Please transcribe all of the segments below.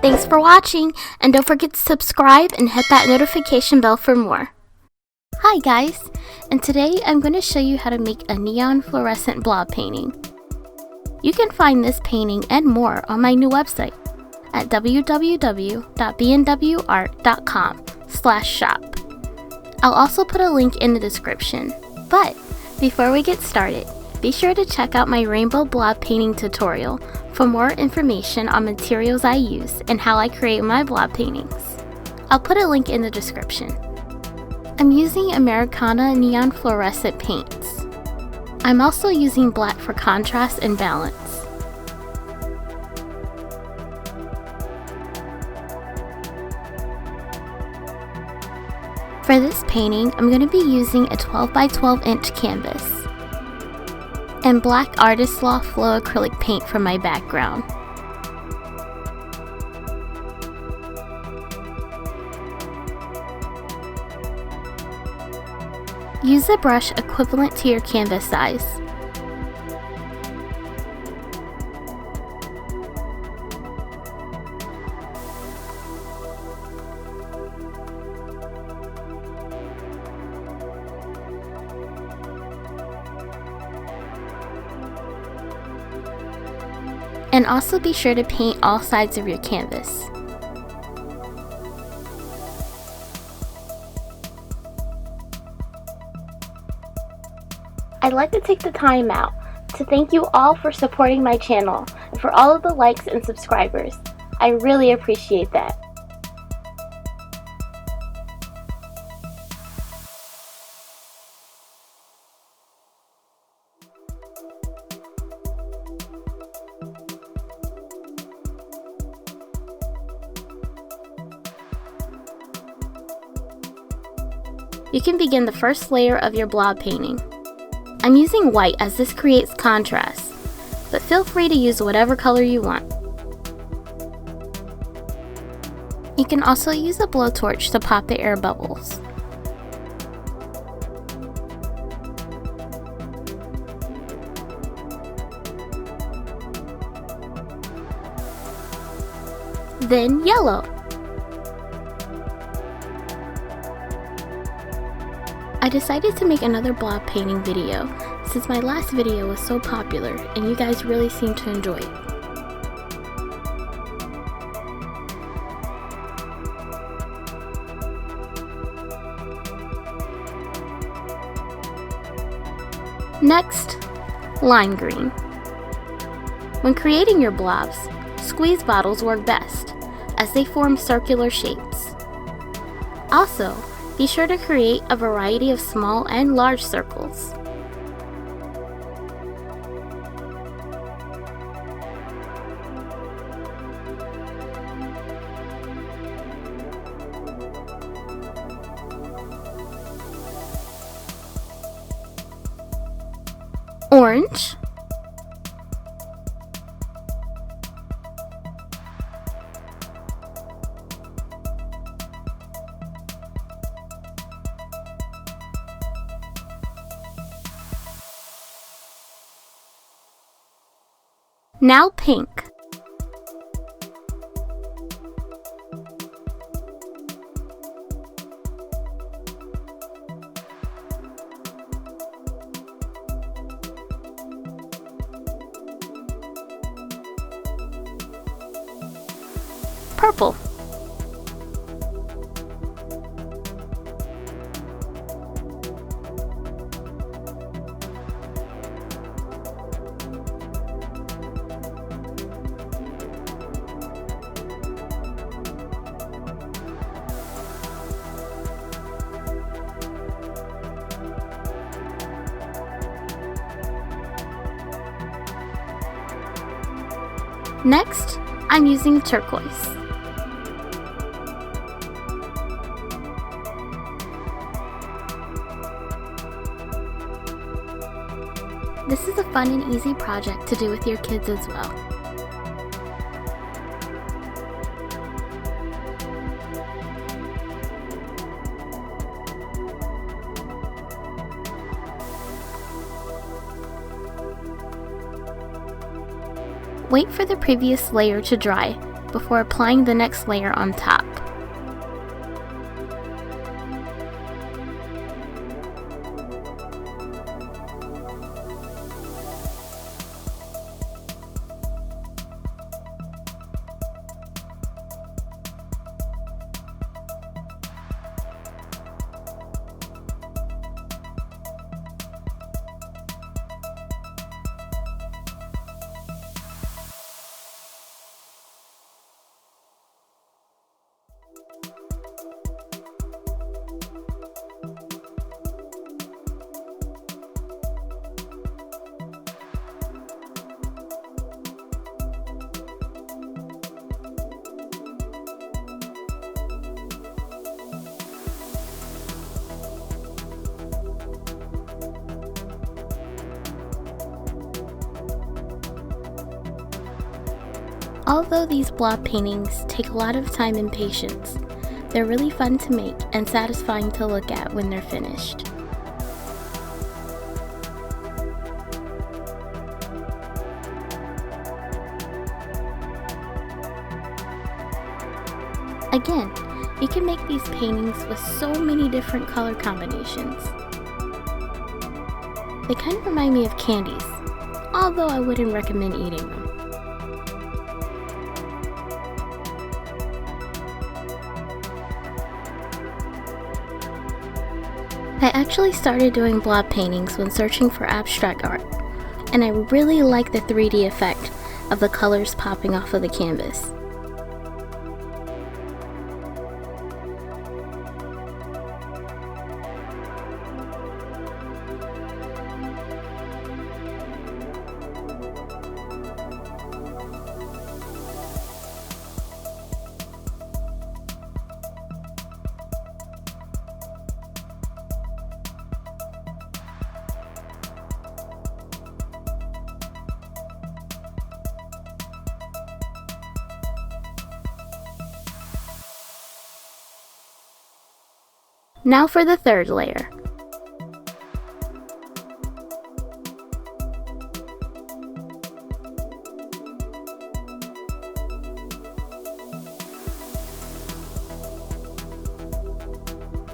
Thanks for watching, and don't forget to subscribe and hit that notification bell for more. Hi guys, and today I'm going to show you how to make a neon fluorescent blob painting. You can find this painting and more on my new website at www.BNWArtDesign.com/shop. I'll also put a link in the description. But before we get started, be sure to check out my rainbow blob painting tutorial for more information on materials I use and how I create my blob paintings. I'll put a link in the description. I'm using Americana neon fluorescent paints. I'm also using black for contrast and balance. For this painting, I'm going to be using a 12 by 12 inch canvas and black Artist Loft Flow acrylic paint for my background. Use a brush equivalent to your canvas size. And also be sure to paint all sides of your canvas. I'd like to take the time out to thank you all for supporting my channel and for all of the likes and subscribers. I really appreciate that. You can begin the first layer of your blob painting. I'm using white as this creates contrast, but feel free to use whatever color you want. You can also use a blowtorch to pop the air bubbles. Then yellow. I decided to make another blob painting video since my last video was so popular and you guys really seem to enjoy it. Next, lime green. When creating your blobs, squeeze bottles work best as they form circular shapes. Also, be sure to create a variety of small and large circles. Orange. Now pink. Purple. Next, I'm using turquoise. This is a fun and easy project to do with your kids as well. Wait for the previous layer to dry before applying the next layer on top. Although these blob paintings take a lot of time and patience, they're really fun to make and satisfying to look at when they're finished. Again, you can make these paintings with so many different color combinations. They kind of remind me of candies, although I wouldn't recommend eating them. I actually started doing blob paintings when searching for abstract art, and I really like the 3D effect of the colors popping off of the canvas. Now for the third layer.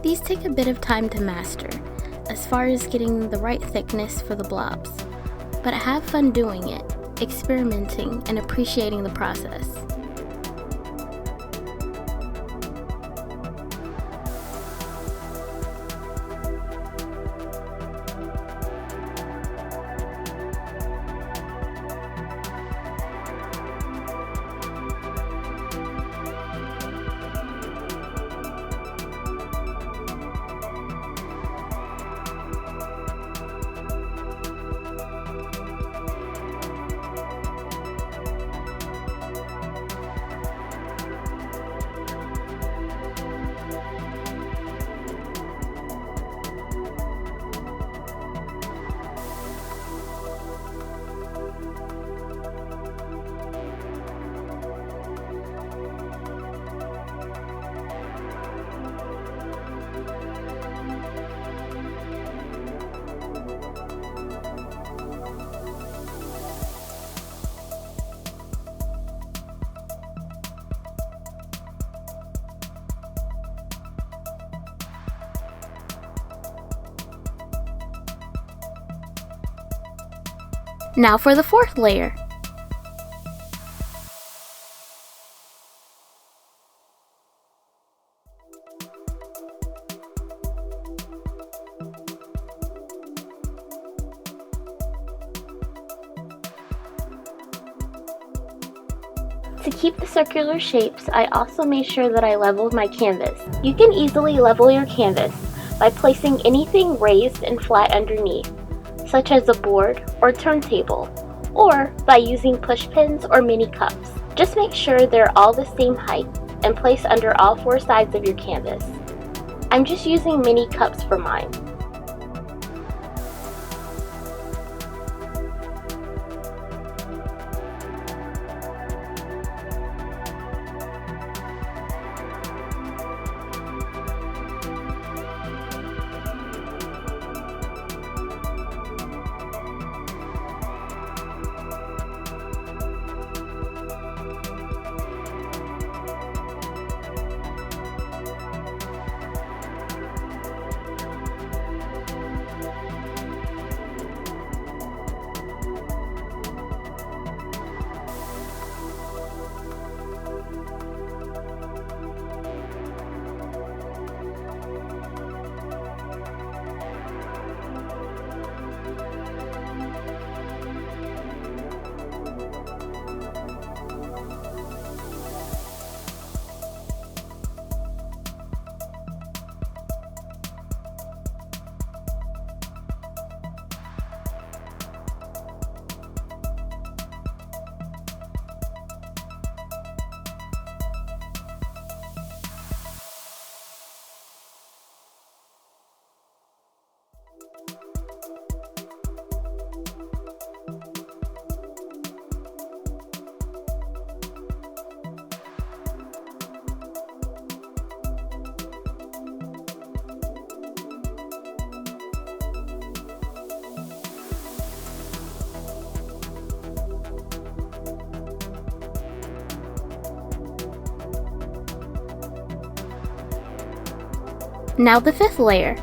These take a bit of time to master, as far as getting the right thickness for the blobs, but I have fun doing it, experimenting and appreciating the process. Now for the fourth layer. To keep the circular shapes, I also made sure that I leveled my canvas. You can easily level your canvas by placing anything raised and flat underneath, such as a board or turntable, or by using push pins or mini cups. Just make sure they're all the same height and placed under all four sides of your canvas. I'm just using mini cups for mine. Now the fifth layer.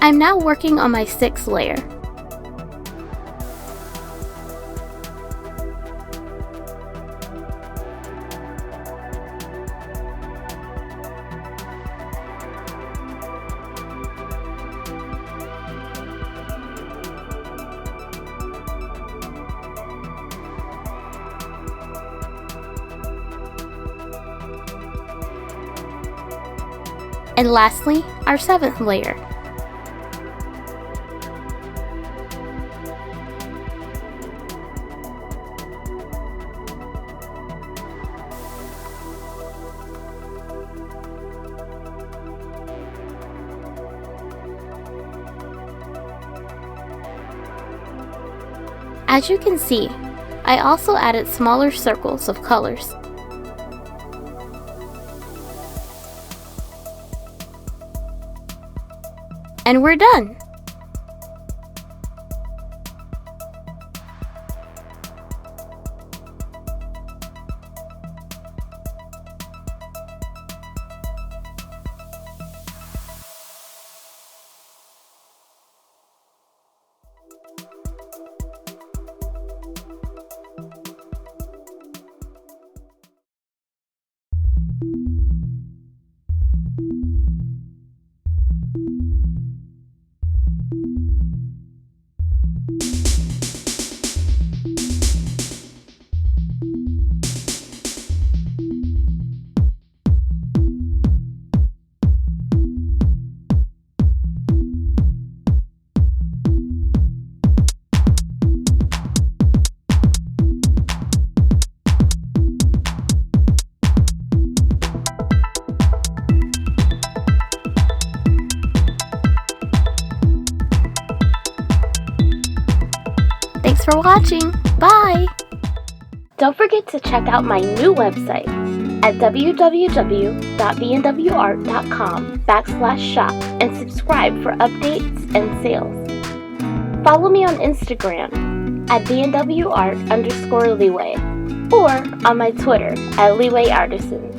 I'm now working on my sixth layer. And lastly, our seventh layer. As you can see, I also added smaller circles of colors. And we're done! Thanks for watching. Bye! Don't forget to check out my new website at www.bnwart.com/shop and subscribe for updates and sales. Follow me on Instagram at BNWArt_Leeway or on my Twitter at BNWArtDesign.